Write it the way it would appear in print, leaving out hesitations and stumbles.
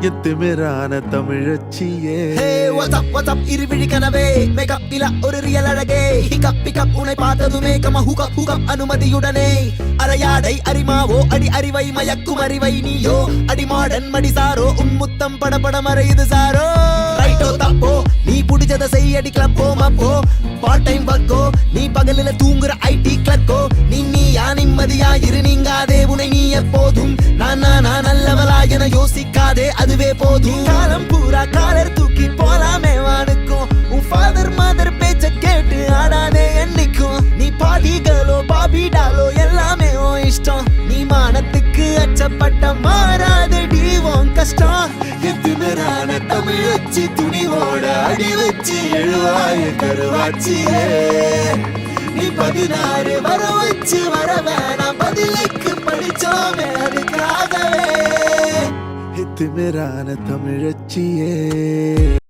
எத்திமிரான தமிழச்சியே. Hey, what's up, இருவிழி கனவே makeup இல்ல ஒரு ரியல் அழகே ஹிகப் பிக்கப் உன்னை பார்த்ததுமே கம ஹுகப் அனுமதியுடனே அரையாடை அரிமாவோ அடி அறிவை மயக்கும் அறிவை நீயோ அடி மாடன் மடிசாரோ உன் முத்தம் படபட மறையுது சாரோ ரைட்டோ தப்போ நீ புடிச்சத செய்யடி கிளப்போ மப்போ பார்ட் டைம் வர்க்கோ நீ பகலில தூங்குற ஐடி கிளர்க்கோ நீயா நிம்மதியா இரு நீங்காதே உனை நீ எப்போதும் நான் நல்லவளா என யோசிக்காதே அதுவே போதும் காலம் பூரா காலர் தூக்கி போலாமே வானுக்கும் உன் ஃபாதர் மதர் பேச்ச கேட்டு ஆடாதே என்னைக்கும் நீ பாதிகளோ பாபிடாலோ எல்லாமே ஓ இஷ்டம் நீ மானத்துக்கு அச்சப்பட்ட மாறாதடி உன் கஷ்டம் எத்திமிரான தமிழ் வச்சு துணிவோட அடி வச்சு எழுவாய கருவாச்சியே நீ 16 வர வச்சு வர வேணாம் பதிலுக்கு படிச்சோமே அதுக்காகவே எத்திமிரான தமிழச்சியே.